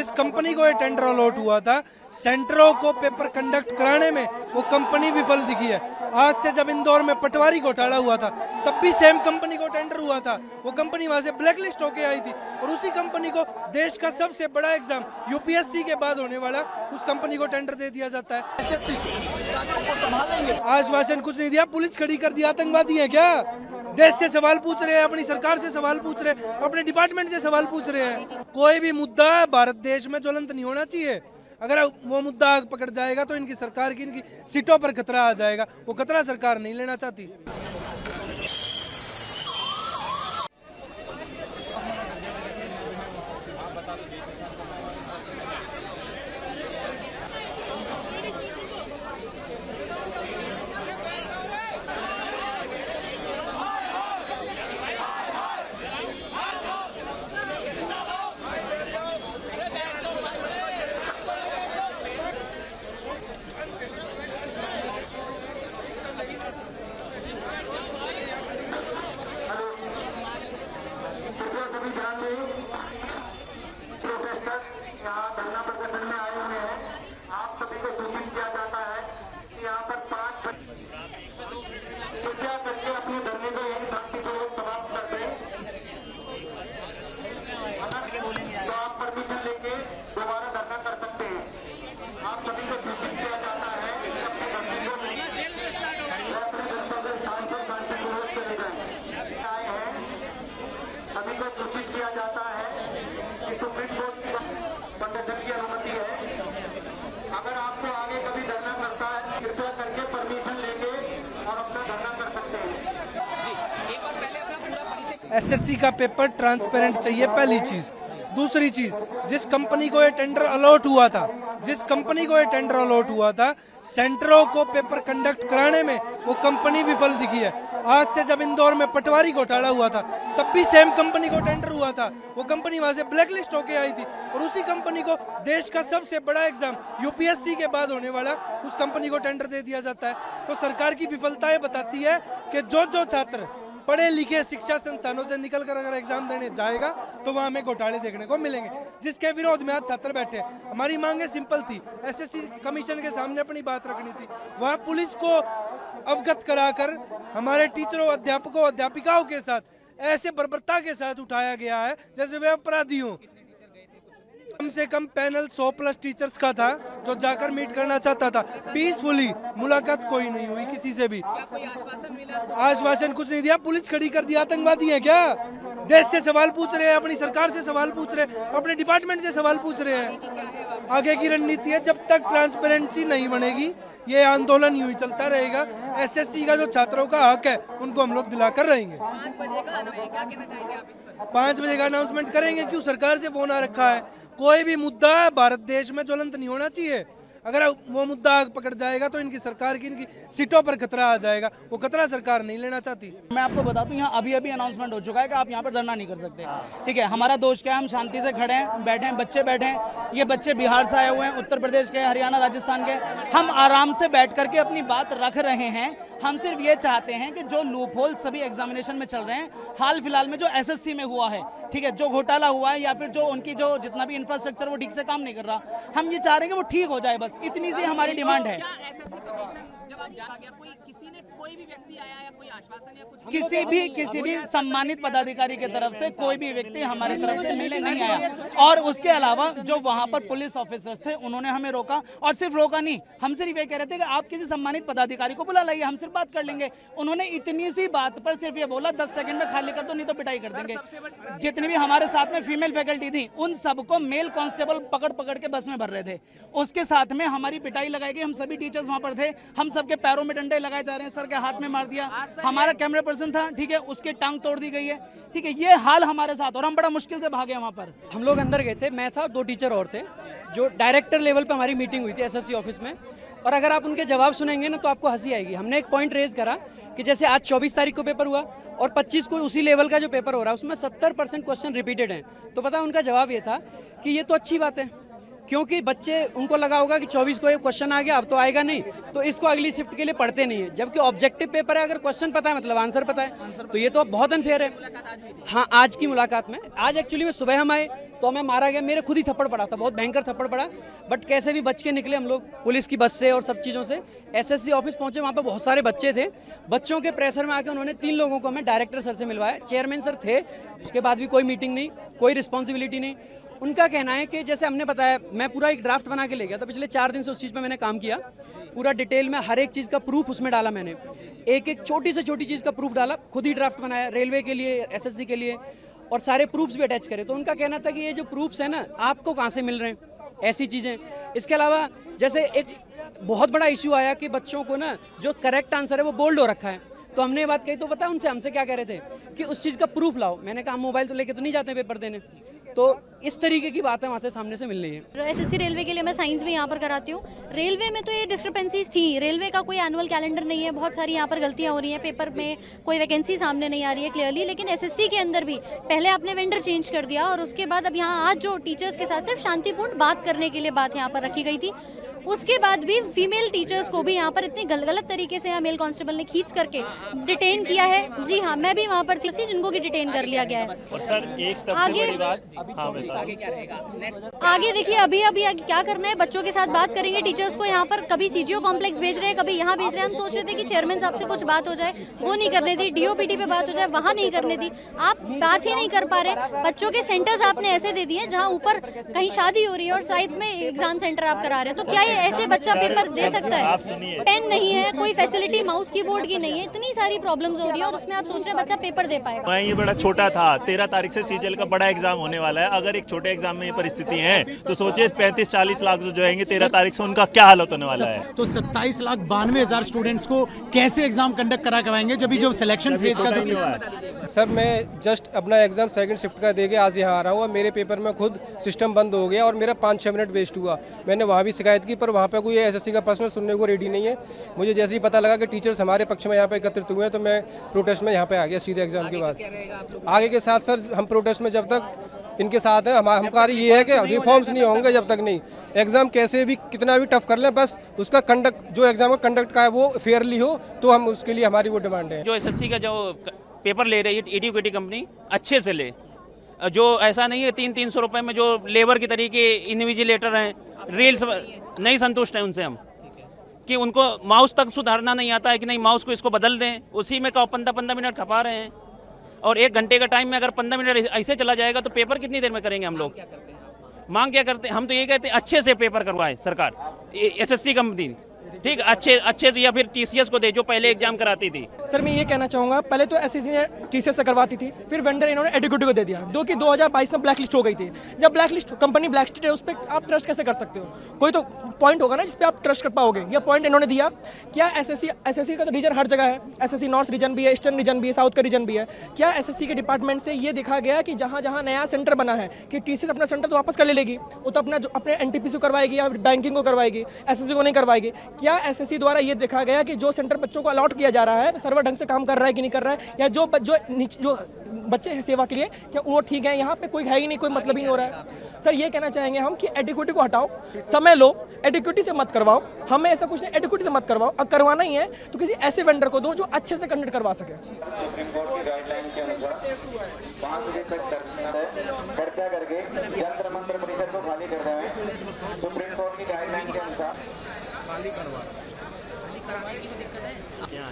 जिस कंपनी को ये टेंडर अलॉट हुआ था, सेंटरों को पेपर कंडक्ट कराने में वो कंपनी विफल दिखी है। आज से जब इंदौर में पटवारी घोटाला हुआ था तब भी सेम कंपनी को टेंडर हुआ था, वो कंपनी वहां से ब्लैकलिस्ट होके आई थी और उसी कंपनी को देश का सबसे बड़ा एग्जाम यूपीएससी के बाद होने वाला उस कंपनी को टेंडर दे दिया जाता है। आश्वासन कुछ नहीं दिया, पुलिस खड़ी कर दी। आतंकवादी है क्या? देश से सवाल पूछ रहे हैं, अपनी सरकार से सवाल पूछ रहे हैं, अपने डिपार्टमेंट से सवाल पूछ रहे हैं। कोई भी मुद्दा भारत देश में ज्वलंत नहीं होना चाहिए। अगर वो मुद्दा आग पकड़ जाएगा तो इनकी सरकार की, इनकी सीटों पर खतरा आ जाएगा। वो खतरा सरकार नहीं लेना चाहती। प्रोफेसर यहाँ धरना प्रदर्शन में आए हुए हैं। आप सभी को सूचित किया जाता है कि यहाँ पर 5 कृपया करके अपने धरने को यही शांतिपूर्वक समाप्त कर दें। तो आप परमिशन लेके दोबारा धरना कर सकते हैं। आप सभी को सूचित किया जाता है कि अपने धरने को अपने जनता के स्थान पर शांतिपूर्वक चले जाए आए हैं। सभी को सूचित किया जाता है कि सुप्रीम कोर्ट की प्रदर्शन की अनुमति है। अगर आपको आगे कभी धरना करता है कृपया करके परमिशन लेके और अपना धरना कर सकते हैं। एसएससी का पेपर ट्रांसपेरेंट चाहिए, पहली चीज। दूसरी चीज, जिस कंपनी को ये टेंडर अलॉट हुआ था, सेंटरों को पेपर कंडक्ट कराने में वो कंपनी विफल दिखी है। आज से जब इंदौर में पटवारी घोटाला हुआ था तब भी सेम कंपनी को टेंडर हुआ था, वो कंपनी वहां से ब्लैकलिस्ट होके आई थी और उसी कंपनी को देश का सबसे बड़ा एग्जाम यूपीएससी के बाद होने वाला उस कंपनी को टेंडर दे दिया जाता है। तो सरकार की विफलताएं बताती है कि जो छात्र पढ़े लिखे शिक्षा संस्थानों से निकलकर अगर एग्जाम देने जाएगा तो वहां हमें घोटाले देखने को मिलेंगे, जिसके विरोध में आज छात्र बैठे हैं। हमारी मांगे सिंपल थी, एसएससी कमीशन के सामने अपनी बात रखनी थी। वहां पुलिस को अवगत कराकर हमारे टीचरों, अध्यापकों, अध्यापिकाओं के साथ ऐसे बर्बरता के साथ उठाया गया है जैसे वे अपराधी हों। कम से कम पैनल 100+ टीचर्स का था जो जाकर मीट करना चाहता था। पीसफुली मुलाकात कोई नहीं हुई किसी से भी। आश्वासन कुछ नहीं दिया, पुलिस खड़ी कर दी। आतंकवादी है क्या? देश से सवाल पूछ रहे हैं, अपनी सरकार से सवाल पूछ रहे हैं, अपने डिपार्टमेंट से सवाल पूछ रहे हैं। आगे की रणनीति है, जब तक ट्रांसपेरेंसी नहीं बनेगी ये आंदोलन यूं ही चलता रहेगा। एसएससी का जो छात्रों का हक है उनको हम लोग दिलाकर रहेंगे। 5 बजे का अनाउंसमेंट करेंगे। क्यों? सरकार से फोन आ रखा है। कोई भी मुद्दा भारत देश में ज्वलंत नहीं होना चाहिए। अगर वो मुद्दा आग पकड़ जाएगा तो इनकी सरकार की, इनकी सीटों पर खतरा आ जाएगा। वो खतरा सरकार नहीं लेना चाहती। मैं आपको बता दूं, यहाँ अभी अनाउंसमेंट हो चुका है कि आप यहाँ पर धरना नहीं कर सकते। ठीक है, हमारा दोष क्या है, हम शांति से खड़े हैं, बैठे हैं, बच्चे बैठे हैं। ये बच्चे बिहार से आए हुए हैं, उत्तर प्रदेश के, हरियाणा, राजस्थान के। हम आराम से बैठ करके अपनी बात रख रहे हैं। हम सिर्फ ये चाहते हैं कि जो लूप होल सभी एग्जामिनेशन में चल रहे हैं, हाल फिलहाल में जो एसएससी में हुआ है, ठीक है, जो घोटाला हुआ है या फिर जो उनकी जो जितना भी इंफ्रास्ट्रक्चर वो ठीक से काम नहीं कर रहा, हम ये चाह रहे हैं कि वो ठीक हो जाए। बस इतनी सी हमारी डिमांड है। किसी भी सम्मानित पदाधिकारी की तरफ से कोई भी व्यक्ति हमारी तरफ से मिलने नहीं आया। और उसके अलावा जो वहां पर पुलिस ऑफिसर्स थे उन्होंने हमें रोका, और सिर्फ रोका नहीं, हम सिर्फ ये कह रहे थे कि आप किसी सम्मानित पदाधिकारी को बुला लाइए, हम सिर्फ बात कर लेंगे। उन्होंने इतनी सी बात पर सिर्फ ये बोला 10 सेकंड में खाली कर दो नहीं तो पिटाई कर देंगे। जितनी भी हमारे साथ में फीमेल फैकल्टी थी उन सबको मेल कांस्टेबल पकड़ के बस में भर रहे थे। उसके साथ में हमारी पिटाई लगाई गई। हम सभी टीचर्स वहां पर थे, हम सबके पैरों में डंडे लगाए जा रहे हैं, सर के हाथ में मार दिया। हमारा कैमरा पर्सन था, ठीक है, उसकी टांग तोड़ दी गई है। ठीक है, ये हाल हमारे साथ, और हम बड़ा मुश्किल से भागे वहां पर। हम लोग अंदर गए थे, मैं था, 2 टीचर और थे। जो डायरेक्टर लेवल पे हमारी मीटिंग हुई थी एसएससी ऑफिस में, और अगर आप उनके जवाब सुनेंगे ना तो आपको हंसी आएगी। हमने एक पॉइंट रेज करा कि जैसे आज 24 तारीख को पेपर हुआ और 25 को उसी लेवल का जो पेपर हो रहा है उसमें 70% क्वेश्चन रिपीटेड हैं। तो पता उनका जवाब ये था कि ये तो अच्छी बात है, क्योंकि बच्चे उनको लगा होगा कि 24 को ये क्वेश्चन आ गया, अब तो आएगा नहीं, तो इसको अगली शिफ्ट के लिए पढ़ते नहीं है। जबकि ऑब्जेक्टिव पेपर है, अगर क्वेश्चन पता है मतलब आंसर पता है, तो ये तो बहुत अनफेयर है। हाँ, आज की मुलाकात में, आज एक्चुअली में सुबह हम आए तो हमें मारा गया, मेरे खुद ही थप्पड़ पड़ा था, बहुत भयंकर थप्पड़ पड़ा, बट कैसे भी बच के निकले हम लोग पुलिस की बस से और सब चीज़ों से। एसएससी ऑफिस पहुंचे, वहाँ पे बहुत सारे बच्चे थे, बच्चों के प्रेशर में आके उन्होंने 3 लोगों को हमें डायरेक्टर सर से मिलवाया, चेयरमैन सर थे, उसके बाद भी कोई मीटिंग नहीं, कोई रिस्पॉन्सिबिलिटी नहीं। उनका कहना है कि जैसे हमने बताया, मैं पूरा एक ड्राफ्ट बना के ले गया था, पिछले 4 दिन से उस चीज़ पे मैंने काम किया, पूरा डिटेल में हर एक चीज़ का प्रूफ उसमें डाला मैंने, एक एक छोटी से छोटी चीज़ का प्रूफ डाला, खुद ही ड्राफ्ट बनाया रेलवे के लिए, एसएससी के लिए, और सारे प्रूफ्स भी अटैच करे। तो उनका कहना था कि ये जो प्रूफ्स है ना, आपको कहाँ से मिल रहे हैं ऐसी चीज़ें। इसके अलावा जैसे एक बहुत बड़ा इशू आया कि बच्चों को ना जो करेक्ट आंसर है वो बोल्ड हो रखा है, तो हमने ये बात कही, तो पता है उनसे हमसे क्या कह रहे थे कि उस चीज़ का प्रूफ लाओ। मैंने कहा हम मोबाइल तो लेके तो नहीं जाते पेपर देने, तो इस तरीके की बात है वहाँ से सामने से मिल रही है। एसएससी रेलवे के लिए मैं साइंस भी यहाँ पर कराती हूँ। रेलवे में तो ये डिस्क्रिपेंसीज थी, रेलवे का कोई एनुअल कैलेंडर नहीं है, बहुत सारी यहाँ पर गलतियाँ हो रही हैं, पेपर में कोई वैकेंसी सामने नहीं आ रही है क्लियरली। लेकिन एसएससी के अंदर भी पहले आपने वेंडर चेंज कर दिया, और उसके बाद अब यहाँ आज जो टीचर्स के साथ सिर्फ शांतिपूर्ण बात करने के लिए बात यहाँ पर रखी गई थी, उसके बाद भी फीमेल टीचर्स को भी यहाँ पर इतनी गलत तरीके से मेल कांस्टेबल ने खींच करके डिटेन किया है। जी हाँ, मैं भी वहाँ पर थी जिनको की डिटेन कर लिया गया है। और सर एक सबसे बड़ी बात, आगे देखिए, अभी क्या करना है, बच्चों के साथ बात करेंगे, टीचर्स को यहाँ पर कभी सीजीओ कॉम्प्लेक्स भेज रहे हैं, कभी यहाँ भेज रहे हैं। हम सोच रहे थे कि चेयरमैन साहब से कुछ बात हो जाए, वो नहीं करने दी, डीओपीटी पे बात हो जाए, वहाँ नहीं करने दी, आप बात ही नहीं कर पा रहे। बच्चों के सेंटर्स आपने ऐसे दे दिए जहाँ ऊपर कहीं शादी हो रही है और साइड में एग्जाम सेंटर आप करा रहे हैं, तो क्या ये ऐसे बच्चा पेपर दे सकता है? पेन नहीं है, कोई फैसिलिटी माउस कीबोर्ड की नहीं है, इतनी सारी प्रॉब्लम्स हो रही है, और उसमें आप सोच रहे हैं बच्चा पेपर दे पाएगा। मैं ये बड़ा छोटा था, 13 तारीख से सीजीएल का बड़ा एग्जाम होने वाला है। अगर एक छोटे एग्जाम में ये परिस्थिति है तो सोचिए 35-40 लाख जो आएंगे 13 तारीख से, उनका क्या हालत होने वाला है। तो 27,92,000 स्टूडेंट्स को कैसे एग्जाम कंडक्ट करा करवाएंगे जब जो सिलेक्शन फेज का जो सर, मैं जस्ट अपना एग्जाम सेकंड शिफ्ट का देके आज यहाँ आ रहा हूँ, और मेरे पेपर में खुद सिस्टम बंद हो गया और मेरा 5-6 मिनट वेस्ट हुआ। मैंने वहाँ भी शिकायत की, पर वहाँ पे कोई एसएससी का पर्सनल सुनने को रेडी नहीं है। मुझे जैसे ही पता लगा कि टीचर्स हमारे पक्ष में यहाँ पे एकत्रित हुए हैं, तो मैं प्रोटेस्ट में यहाँ पे आ गया सीधे एग्जाम के बाद। आगे के साथ सर हम प्रोटेस्ट में जब तक इनके साथ है, हमारा कार्य ये है कि रिफॉर्म्स नहीं होंगे जब तक नहीं, एग्जाम कैसे भी कितना भी टफ कर लें, बस उसका कंडक्ट, जो एग्जाम का कंडक्ट का है वो फेयरली हो, तो हम उसके लिए हमारी वो डिमांड है। जो एसएससी का जो पेपर ले रही है एडुकेटी कंपनी, अच्छे से ले, जो ऐसा नहीं है 300-300 रुपए में जो लेबर की तरीके इन्विजिलेटर हैं, रील्स नहीं संतुष्ट है उनसे हम, कि उनको माउस तक सुधारना नहीं आता है कि नहीं माउस को इसको बदल दें, उसी में 15-15 मिनट खपा रहे हैं, और 1 घंटे का टाइम में अगर 15 मिनट ऐसे चला जाएगा तो पेपर कितनी देर में करेंगे हम लोग? मांग क्या करते हैं हम? तो ये कहते हैं अच्छे से पेपर करवाए सरकार, एसएससी कंपनी, ठीक, अच्छे से, या फिर टीसीएस को दे जो पहले एग्जाम कराती थी। सर मैं ये कहना चाहूँगा, पहले तो एसएससी ने टीसीएस से करवाती थी, फिर वेंडर इन्होंने एडुकेटी को दे दिया, जो कि 2022 में ब्लैक लिस्ट हो गई थी। जब black list company black list है, उस पर आप ट्रस्ट कैसे कर सकते हो? कोई तो पॉइंट होगा ना जिस पे आप ट्रस्ट कर पाओगे। यह पॉइंट इन्होंने दिया। क्या एसएससी का तो रीजन हर जगह है, एसएससी नॉर्थ रीजन भी है, ईस्टर्न रीजन भी है, साउथ का रीजन भी है। क्या एसएससी के डिपार्टमेंट से ये देखा गया कि जहाँ जहाँ नया सेंटर बना है कि टीसीएस अपना सेंटर तो वापस कर लेगी, वो तो अपने एनटीपीसी करवाएगी या बैंकिंग को करवाएगी, एसएससी को नहीं करवाएगी? क्या एसएससी द्वारा ये देखा गया कि जो सेंटर बच्चों को अलॉट किया जा रहा है सर्वर ढंग से काम कर रहा है कि नहीं कर रहा है, या जो बच्चे हैं सेवा के लिए क्या वो ठीक है? यहाँ पे कोई है ही नहीं, कोई मतलब ही नहीं हो रहा है। सर ये कहना चाहेंगे हम कि एडुकेटी को हटाओ, समय लो, एडुकेटी से मत करवाओ, हमें ऐसा कुछ नहीं, एडुकेटी से मत करवाओ। अगर करवाना ही है तो किसी ऐसे वेंडर को दो जो अच्छे से कंडक्ट करवा सके। सुप्रीम कोर्ट की गाइडलाइन के अनुसार 5 बजे तक चर्चा करके जंतर मंत्र परिसर को खाली कर रहे हैं। सुप्रीम कोर्ट की गाइडलाइन के अनुसार